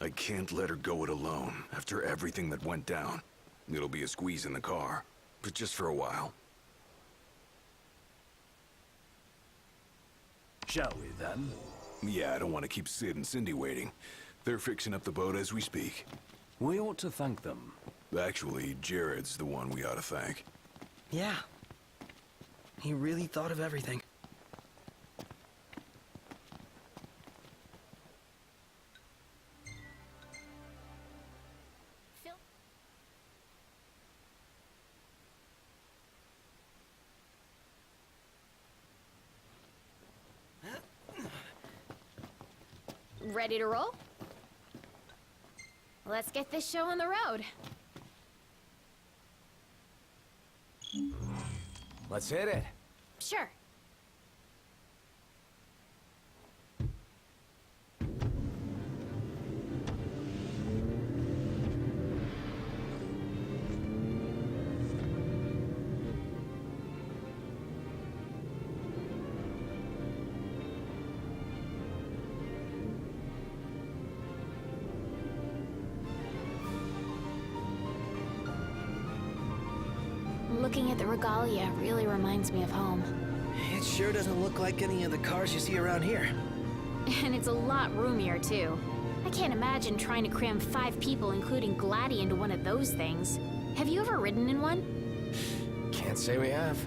I can't let her go it alone, after everything that went down. It'll be a squeeze in the car, but just for a while. Shall we, then? Yeah, I don't want to keep Sid and Cindy waiting. They're fixing up the boat as we speak. We ought to thank them. Actually, Jared's the one we ought to thank. Yeah. He really thought of everything. Ready to roll? Let's get this show on the road. Let's hit it. Sure. Looking at the regalia really reminds me of home. It sure doesn't look like any of the cars you see around here. And it's a lot roomier, too. I can't imagine trying to cram 5 people, including Gladdy, into one of those things. Have you ever ridden in one? Can't say we have.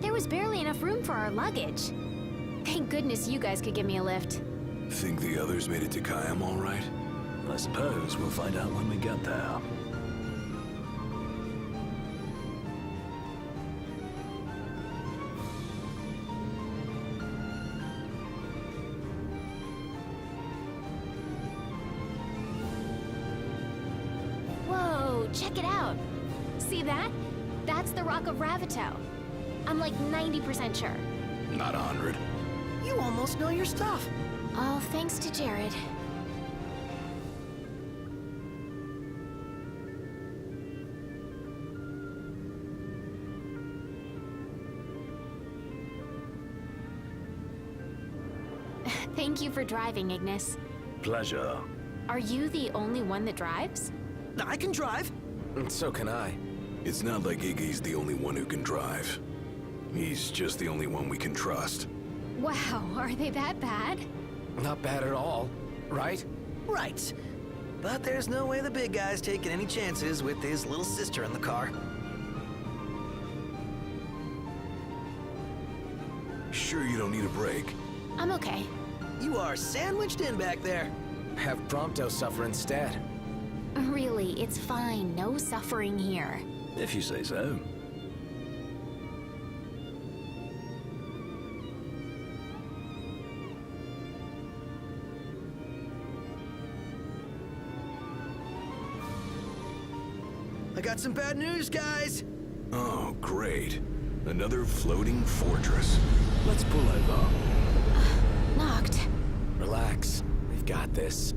There was barely enough room for our luggage. Thank goodness you guys could give me a lift. Think the others made it to Kayam all right? I suppose we'll find out when we get there. Whoa, check it out. See that? That's the Rock of Ravito. I'm like 90% sure. Not 100. You almost know your stuff. All thanks to Jared. Thank you for driving, Ignis. Pleasure. Are you the only one that drives? I can drive. And so can I. It's not like Iggy's the only one who can drive. He's just the only one we can trust. Wow, are they that bad? Not bad at all, right? Right. But there's no way the big guy's taking any chances with his little sister in the car. Sure you don't need a break? I'm okay. You are sandwiched in back there. Have Prompto suffer instead. Really, it's fine. No suffering here. If you say so. I got some bad news, guys. Oh, great. Another floating fortress. Let's pull over. Knocked. Relax. We've got this.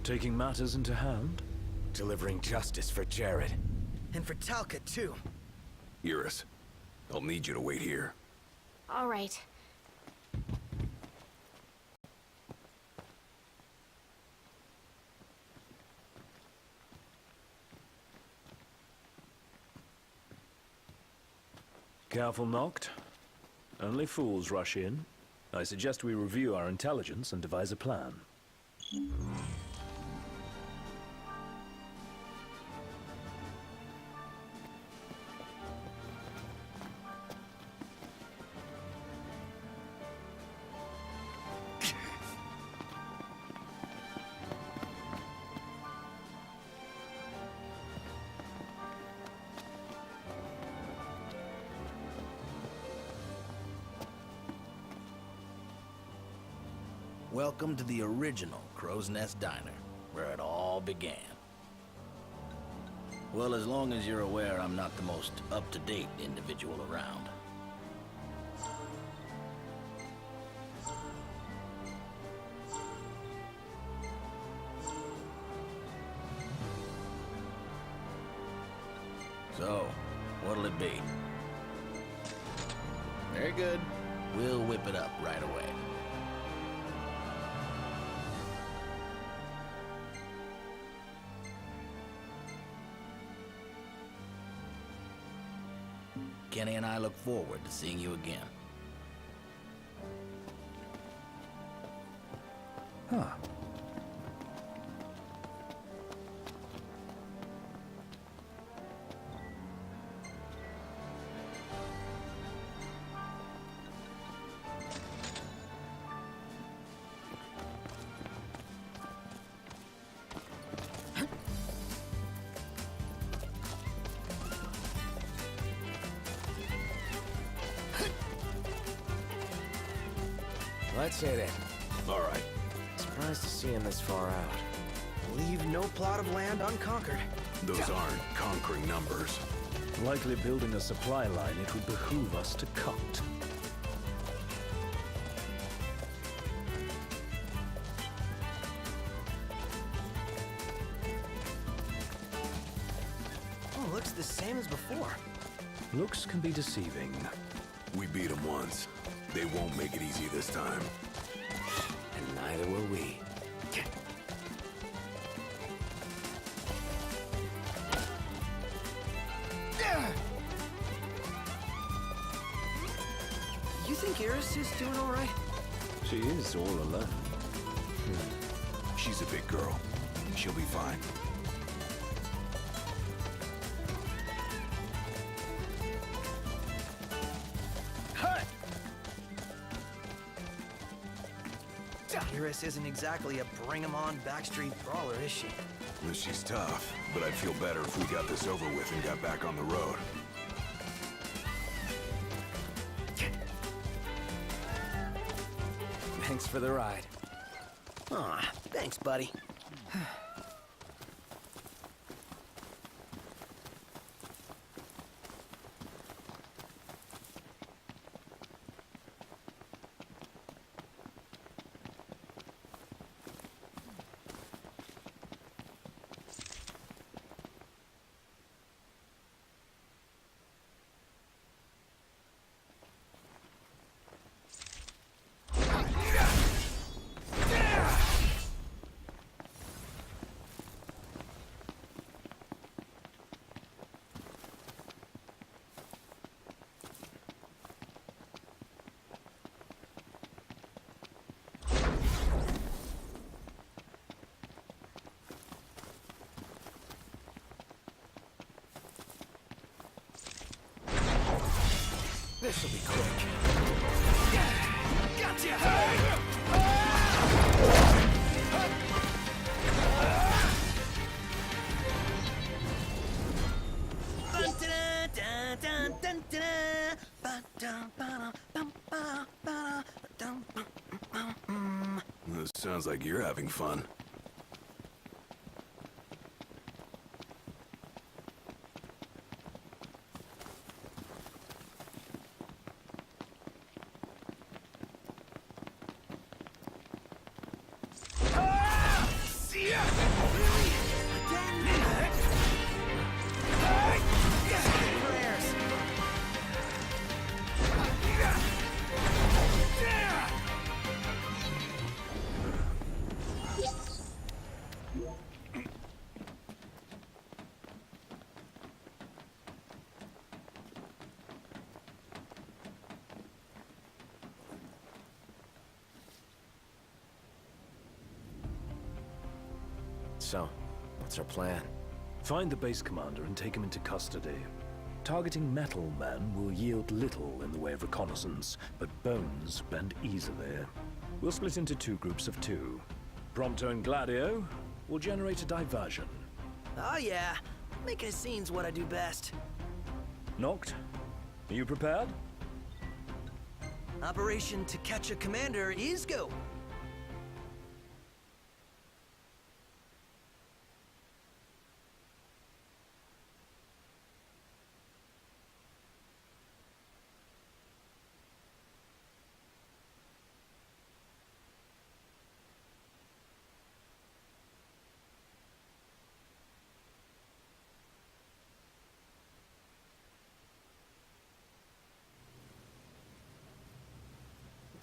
Taking matters into hand? Delivering justice for Jared. And for Talcott, too. Iris, I'll need you to wait here. All right. Careful, Noct. Only fools rush in. I suggest we review our intelligence and devise a plan. Welcome to the original Crow's Nest Diner, where it all began. Well, as long as you're aware I'm not the most up-to-date individual around. So, what'll it be? Very good. We'll whip it up right away. Kenny and I look forward to seeing you again. Huh. Let's hit it. All right. Surprised to see him this far out. Leave no plot of land unconquered. Those aren't conquering numbers. Likely building a supply line it would behoove us to cut. Oh, looks the same as before. Looks can be deceiving. We beat them once. They won't make it easy this time. And neither will we. You think Iris is doing all right? She is all alone. She's a big girl. She'll be fine. Iris isn't exactly a bring-em-on backstreet brawler, is she? Well, she's tough, but I'd feel better if we got this over with and got back on the road. Thanks for the ride. Aw, thanks, buddy. This'll be quick. This sounds like you're having fun. So, what's our plan? Find the base commander and take him into custody. Targeting Metal Man will yield little in the way of reconnaissance, but Bones blend easily. We'll split into 2 groups of 2. Prompto and Gladio will generate a diversion. Oh yeah, making a scene's what I do best. Noct, are you prepared? Operation To Catch a Commander is go.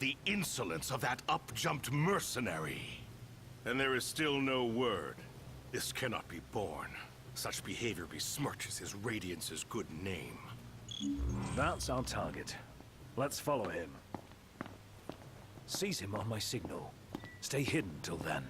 The insolence of that up-jumped mercenary. And there is still no word. This cannot be borne. Such behavior besmirches his Radiance's good name. That's our target. Let's follow him. Seize him on my signal. Stay hidden till then.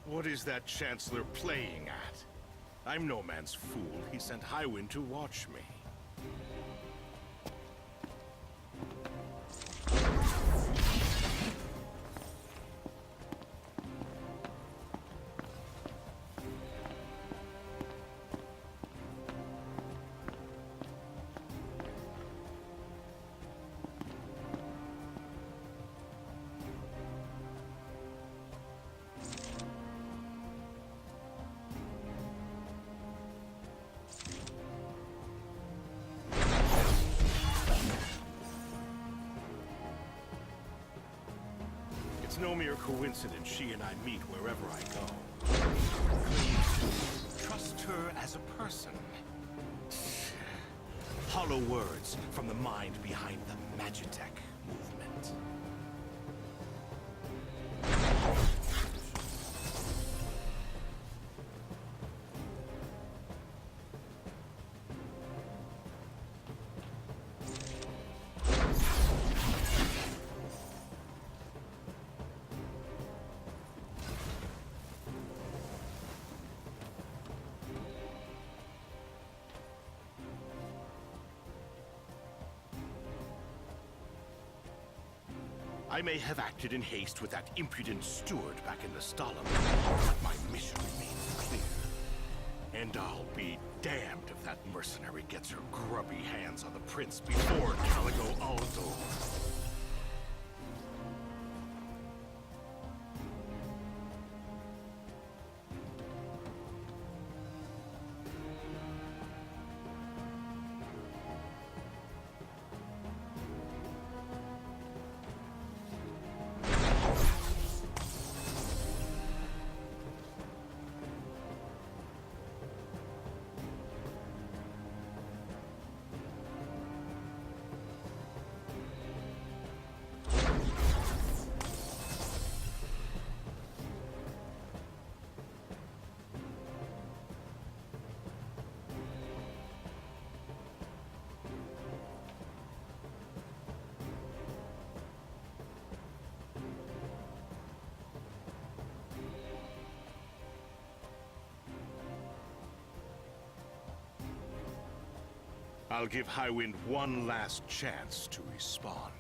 What is that Chancellor playing at? I'm no man's fool. He sent Highwind to watch me. It's no mere coincidence she and I meet wherever I go. Trust her as a person. Hollow words from the mind behind the Magitech movement. I may have acted in haste with that impudent steward back in the Stalin, but my mission remains clear. And I'll be damned if that mercenary gets her grubby hands on the prince before Caligo Aldo. I'll give Highwind one last chance to respond.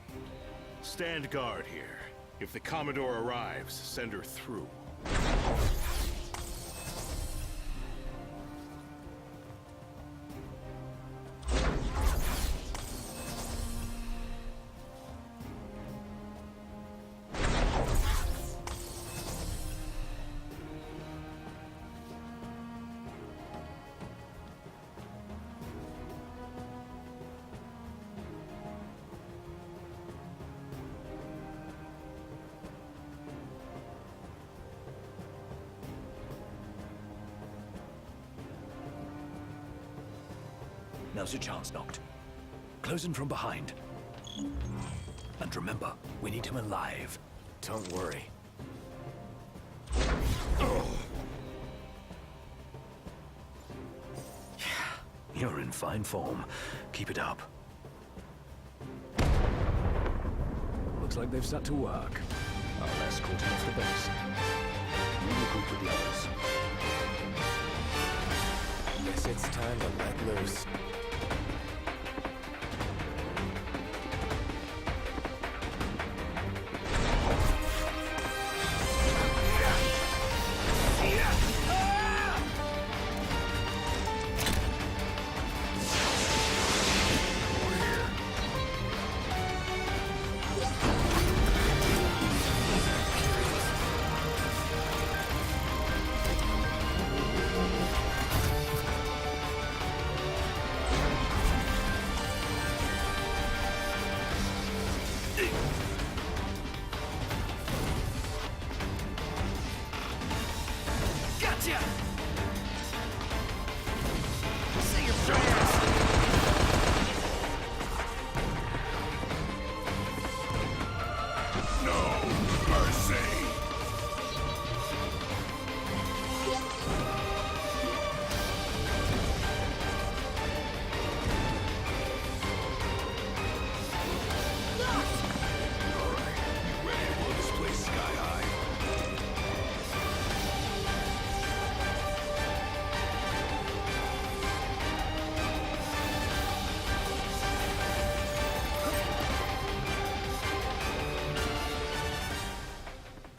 Stand guard here. If the Commodore arrives, send her through. Now's your chance, Noct. Close in from behind. And remember, we need him alive. Don't worry. You're in fine form. Keep it up. Looks like they've set to work. I'll escort him off the base. You regroup with the others. Guess it's time to let loose.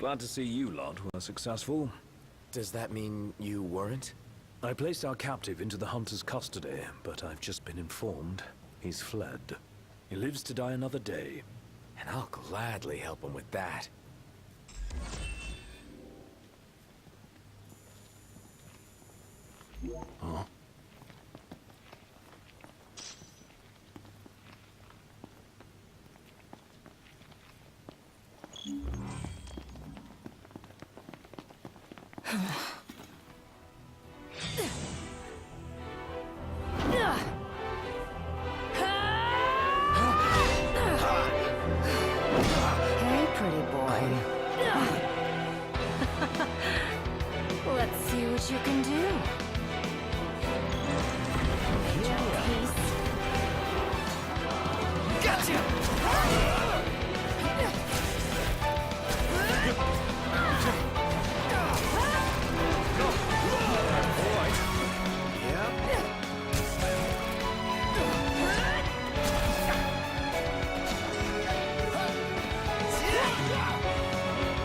Glad to see you lot were successful. Does that mean you weren't? I placed our captive into the hunter's custody, but I've just been informed he's fled. He lives to die another day. And I'll gladly help him with that. Huh? Hey, pretty boy. Let's see what you can do.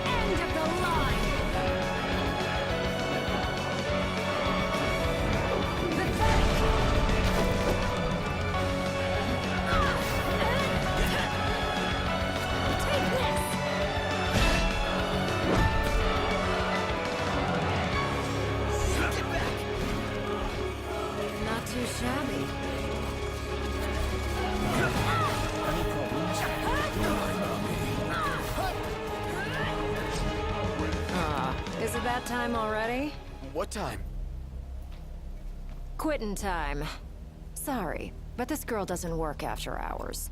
End of the line. Take this. Get back! Not too shabby. Any problems? Is it that time already? What time? Quitting time. Sorry, but this girl doesn't work after hours.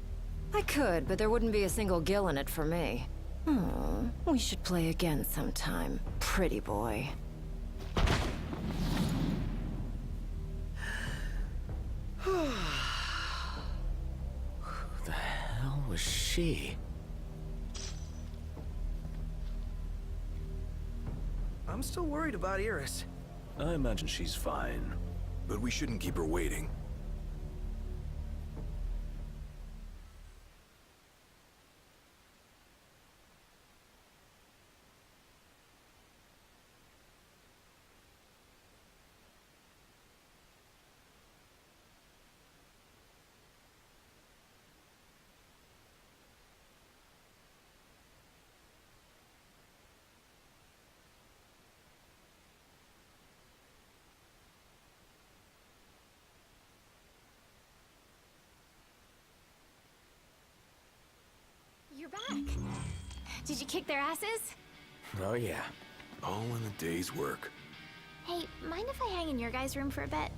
I could, but there wouldn't be a single gill in it for me. Oh, we should play again sometime, pretty boy. Who the hell was she? I'm still worried about Iris. I imagine she's fine. But we shouldn't keep her waiting. You're back. Did you kick their asses? Oh yeah. All in a day's work. Hey, mind if I hang in your guys' room for a bit?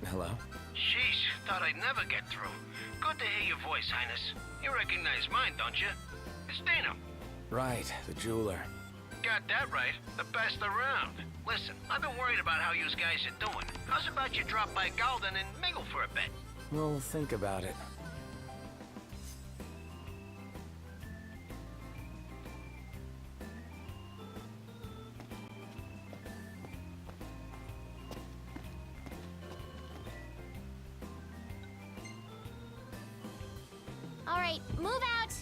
Hello? Sheesh, thought I'd never get through. Good to hear your voice, Highness. You recognize mine, don't you? It's Dana. Right, the jeweler. Got that right. The best around. Listen, I've been worried about how you guys are doing. How's about you drop by Galden and mingle for a bit? We'll think about it. All right, move out.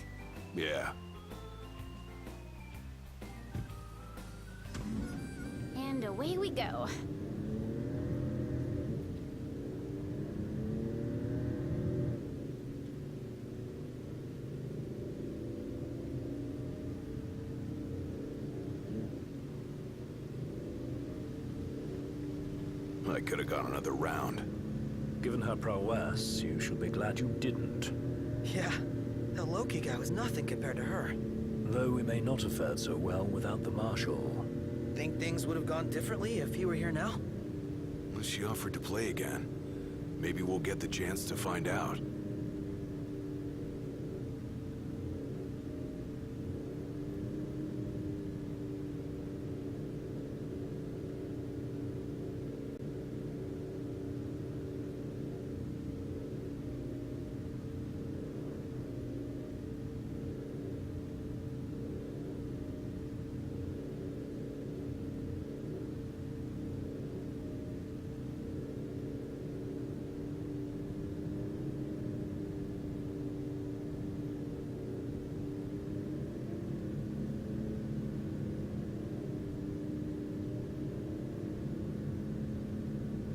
Yeah. And away we go. I could have gone another round. Given her prowess, you should be glad you didn't. Yeah, that Loki guy was nothing compared to her. Though we may not have fared so well without the Marshal. Think things would have gone differently if he were here now? Well, she offered to play again. Maybe we'll get the chance to find out.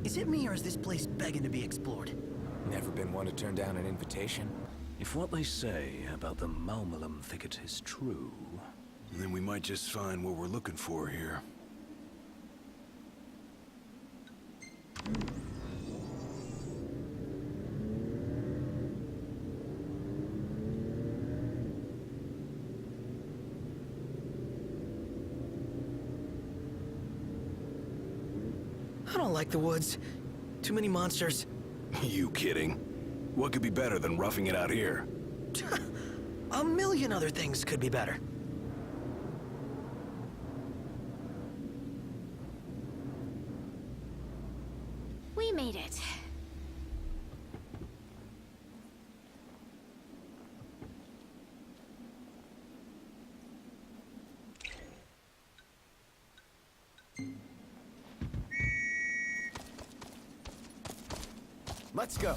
Is it me or is this place begging to be explored? Never been one to turn down an invitation. If what they say about the Malmalum thicket is true... Then we might just find what we're looking for here. I don't like the woods. Too many monsters. You kidding? What could be better than roughing it out here? A million other things could be better. We made it. Let's go.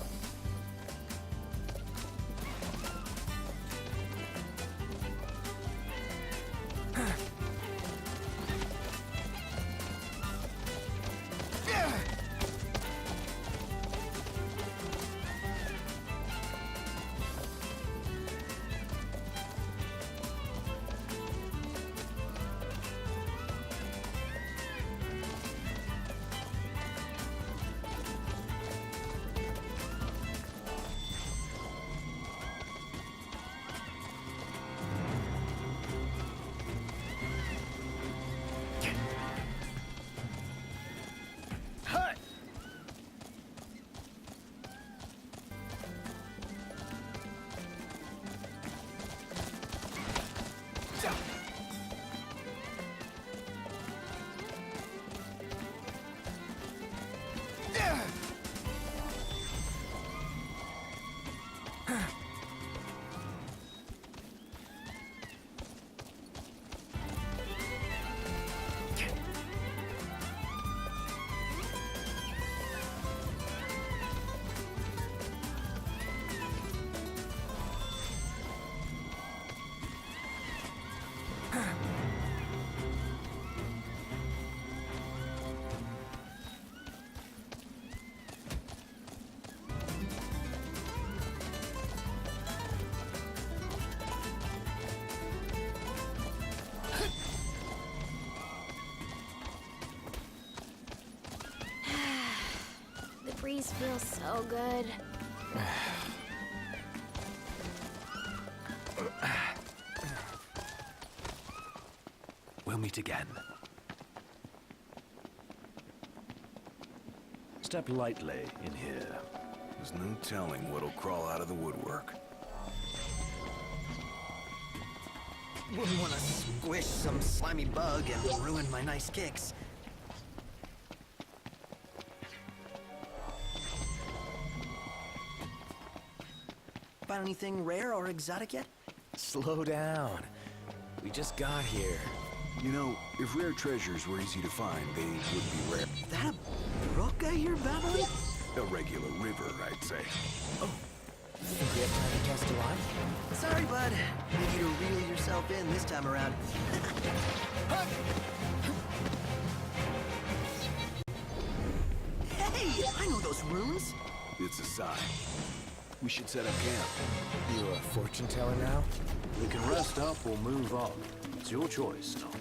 The breeze feels so good. We'll meet again. Step lightly in here. There's no telling what'll crawl out of the woodwork. Wouldn't want to squish some slimy bug and ruin my nice kicks. Find anything rare or exotic yet? Slow down. We just got here. You know, if rare treasures were easy to find, they would be rare. That a brook I hear babbling? A regular river, I'd say. Think we have time to test a lot? Sorry, bud. Need you to reel yourself in this time around. Hey, I know those runes. It's a sign. We should set up camp. You a fortune teller now? We can rest up or move on. It's your choice, Noct.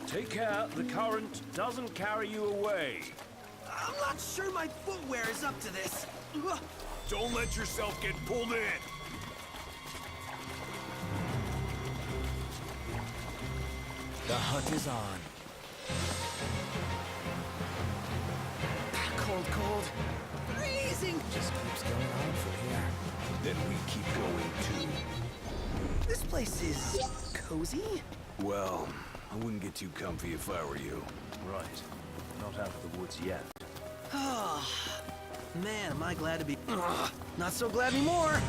Take care the current doesn't carry you away. I'm not sure my footwear is up to this. Don't let yourself get pulled in. The hunt is on. Cold, cold. Freezing! Just keeps going on from here. Then we keep going too. This place is cozy? Well, I wouldn't get too comfy if I were you. Right. Not out of the woods yet. Oh, man, am I glad to be... Ugh, not so glad anymore!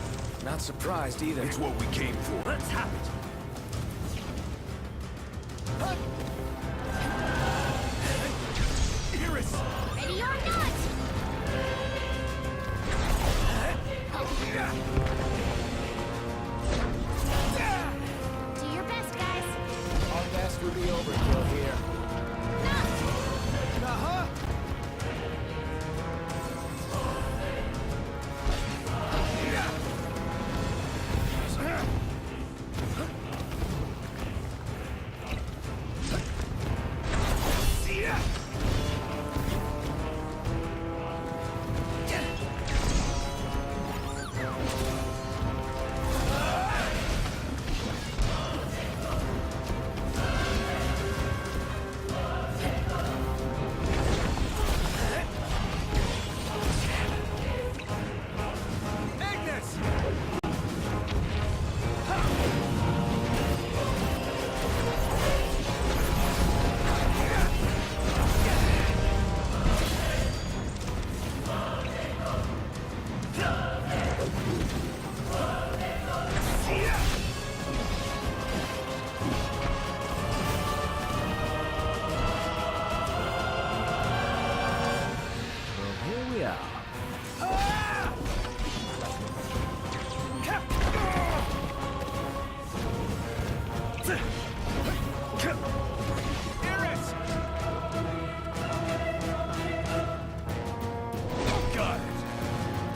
Not surprised either. It's what we came for. Let's have it! Iris! Ready or not! Do your best, guys. Our best would be overkill here. Uh-huh!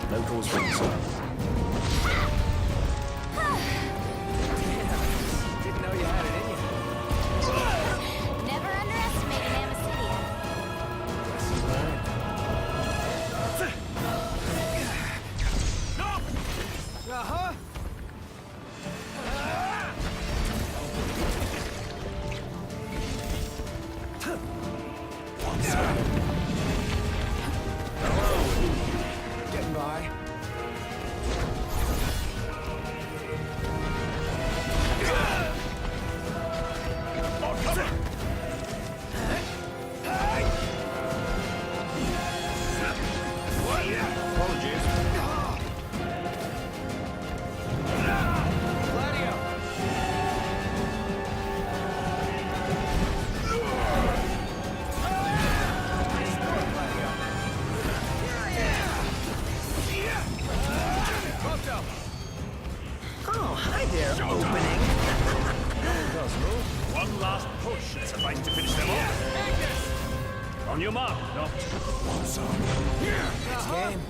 No cause for concern. Didn't know you had it in you. Never underestimate an Amicidia. Uh-huh! Getting by. Oh, hi there, opening. One last push and suffice to finish them off. On your mark, knocked. Next game.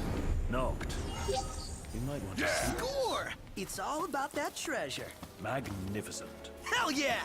Knocked. You might want to see. Score! It's all about that treasure. Magnificent. Hell yeah!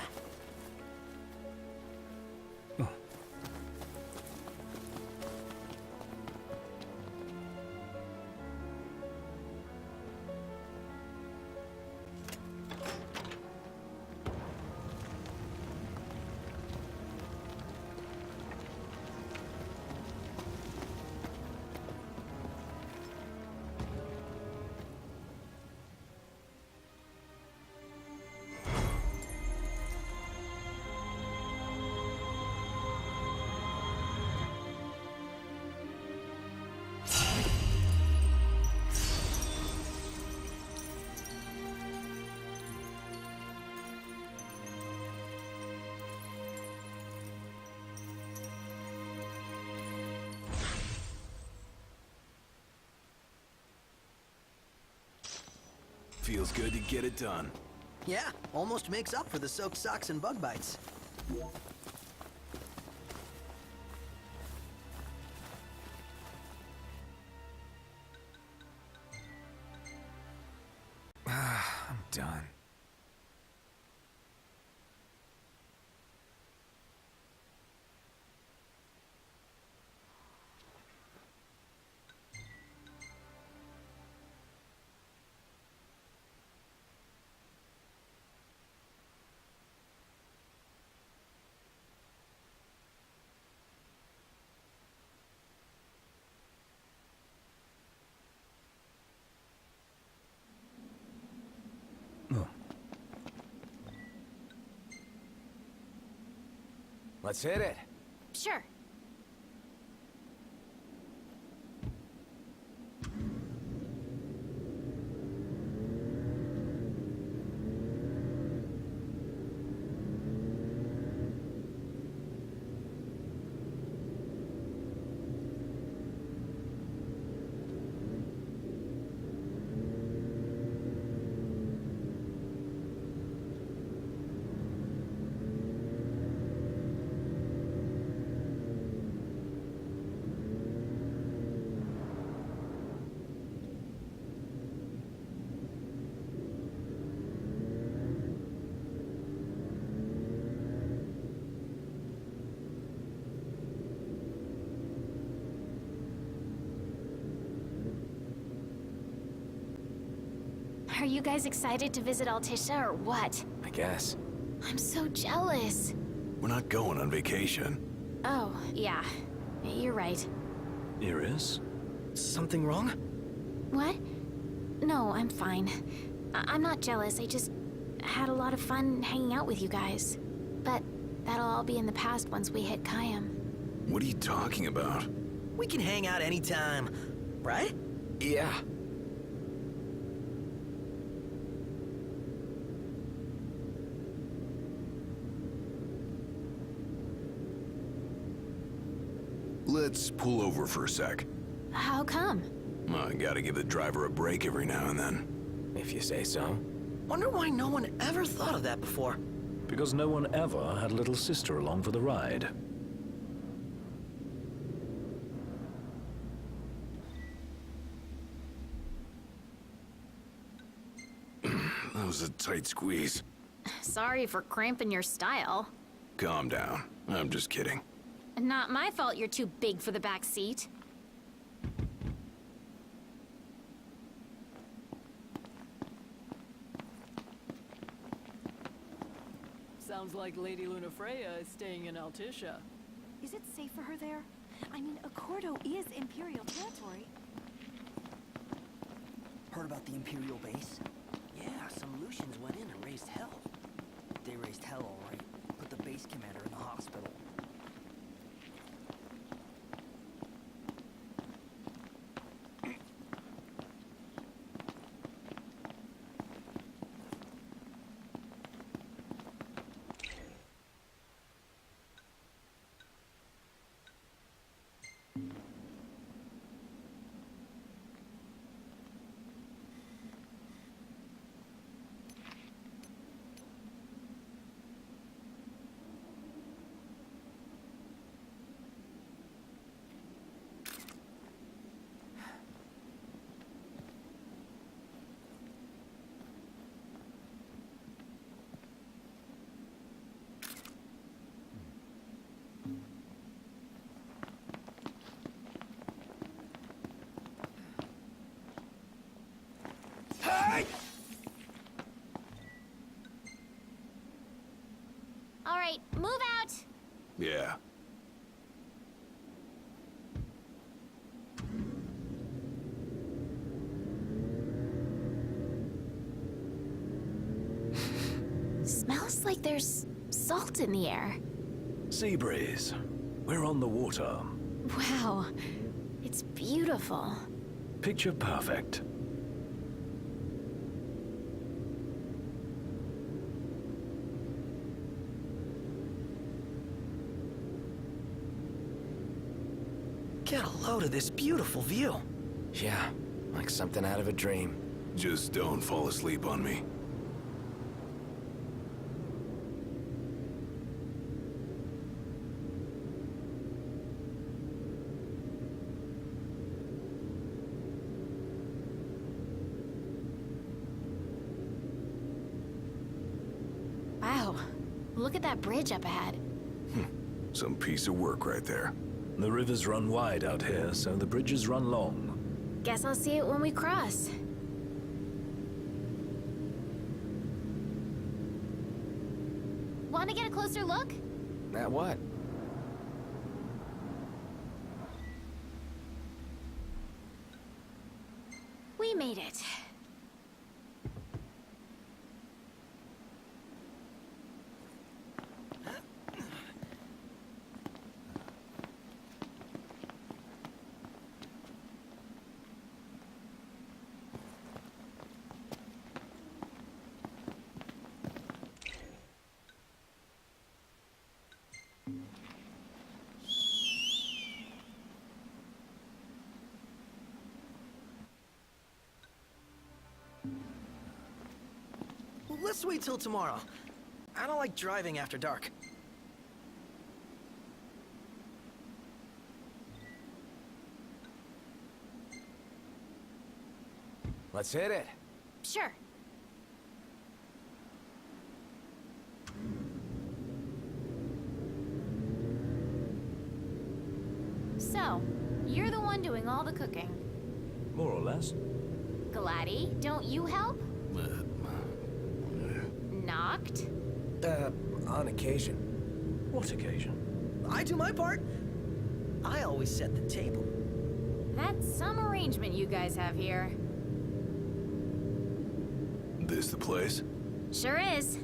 Feels good to get it done. Yeah, almost makes up for the soaked socks and bug bites. I'm done. Let's hit it. Sure. Are you guys excited to visit Altisha or what? I guess. I'm so jealous. We're not going on vacation. Oh, yeah. You're right. Iris? Something wrong? What? No, I'm fine. I'm not jealous. I just had a lot of fun hanging out with you guys. But that'll all be in the past once we hit Kayam. What are you talking about? We can hang out anytime, right? Yeah. Let's pull over for a sec. How come? I gotta give the driver a break every now and then. If you say so. Wonder why no one ever thought of that before. Because no one ever had a little sister along for the ride. That was a tight squeeze. Sorry for cramping your style. Calm down. I'm just kidding. Not my fault you're too big for the back seat. Sounds like Lady Lunafreya is staying in Altisha. Is it safe for her there? I mean, Accordo is Imperial territory. Heard about the Imperial base? Yeah, some Lucians went in and raised hell. They raised hell, all right. Put the base commander in the hospital. All right, move out! Yeah. Smells like there's salt in the air. Sea breeze. We're on the water. Wow, it's beautiful. Picture perfect. Get a load of this beautiful view. Yeah, like something out of a dream. Just don't fall asleep on me. Wow, look at that bridge up ahead. Some piece of work right there. The rivers run wide out here, so the bridges run long. Guess I'll see it when we cross. Want to get a closer look? At what? We made it. let's wait till tomorrow. I don't like driving after dark. Let's hit it. Sure. So, you're the one doing all the cooking. More or less. Gladdy, don't you help? Knocked? On occasion. What occasion? I do my part. I always set the table. That's some arrangement you guys have here. This the place? Sure is.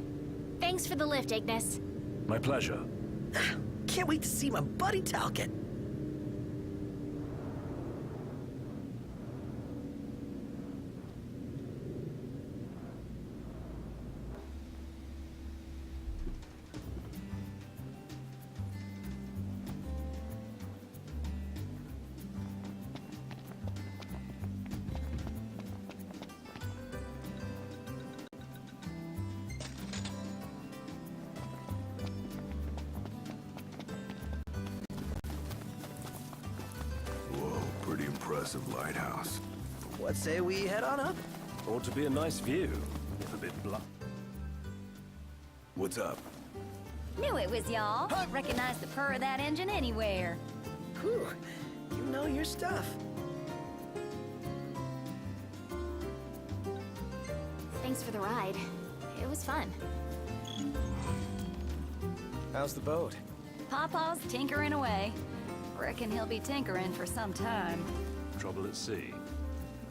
Thanks for the lift, Ignis. My pleasure. Can't wait to see my buddy Talcott. Whoa, pretty impressive lighthouse. What say we head on up? Ought to be a nice view, if a bit blunt. What's up? Knew it was y'all. Recognize the purr of that engine anywhere. Whew, you know your stuff. Thanks for the ride. It was fun. How's the boat? Pawpaw's tinkering away. Reckon he'll be tinkering for some time. Trouble at sea.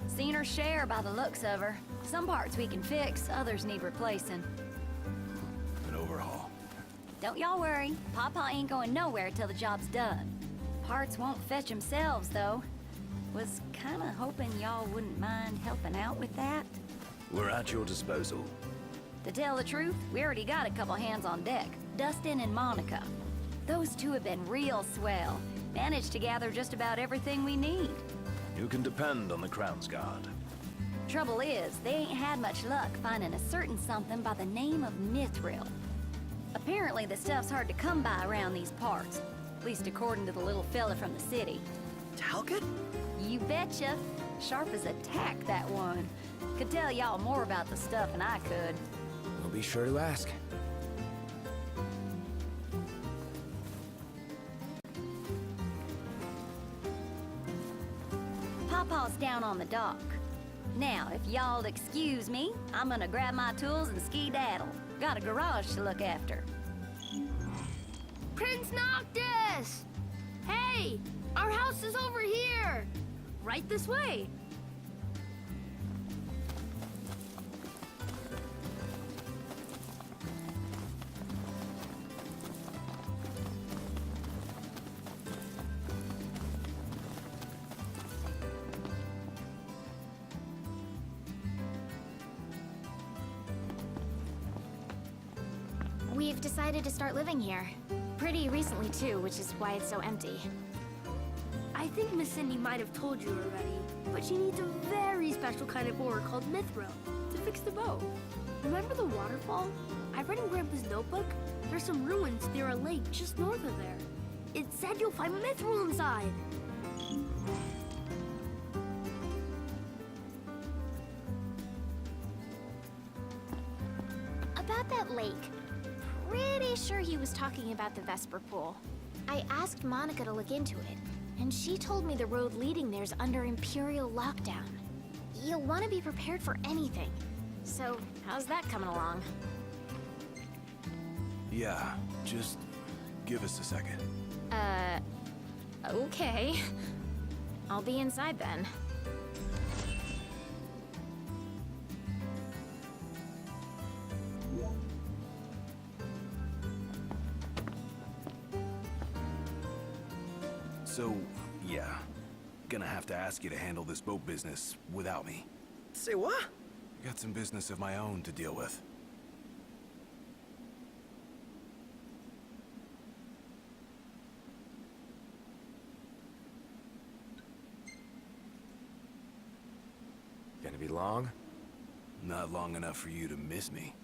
Seen her share by the looks of her. Some parts we can fix, others need replacing. An overhaul. Don't y'all worry. Pawpaw ain't going nowhere till the job's done. Parts won't fetch themselves, though. Was kinda hoping y'all wouldn't mind helping out with that. We're at your disposal. To tell the truth, we already got a couple hands on deck. Dustin and Monica. Those two have been real swell. Managed to gather just about everything we need. You can depend on the Crown's Guard. Trouble is, they ain't had much luck finding a certain something by the name of mithril. Apparently the stuff's hard to come by around these parts. At least according to the little fella from the city. Talcott? You betcha. Sharp as a tack, that one. Could tell y'all more about the stuff than I could. We'll be sure to ask. Pawpaw's down on the dock. Now, if y'all'll excuse me, I'm gonna grab my tools and skedaddle. Got a garage to look after. Prince Noctis! Hey! Our house is over here! Right this way. We've decided to start living here. Pretty recently, too, which is why it's so empty. I think Miss Cindy might have told you already, but she needs a very special kind of ore called mithril to fix the boat. Remember the waterfall? I read in Grandpa's notebook. There's some ruins near a lake just north of there. It said you'll find mithril inside. About that lake. Pretty sure he was talking about the Vesper Pool. I asked Monica to look into it, and she told me the road leading there's under Imperial lockdown. You'll want to be prepared for anything. So, how's that coming along? Yeah, just give us a second. Okay. I'll be inside then. So, yeah. Gonna have to ask you to handle this boat business without me. Say what? Got some business of my own to deal with. Gonna be long? Not long enough for you to miss me.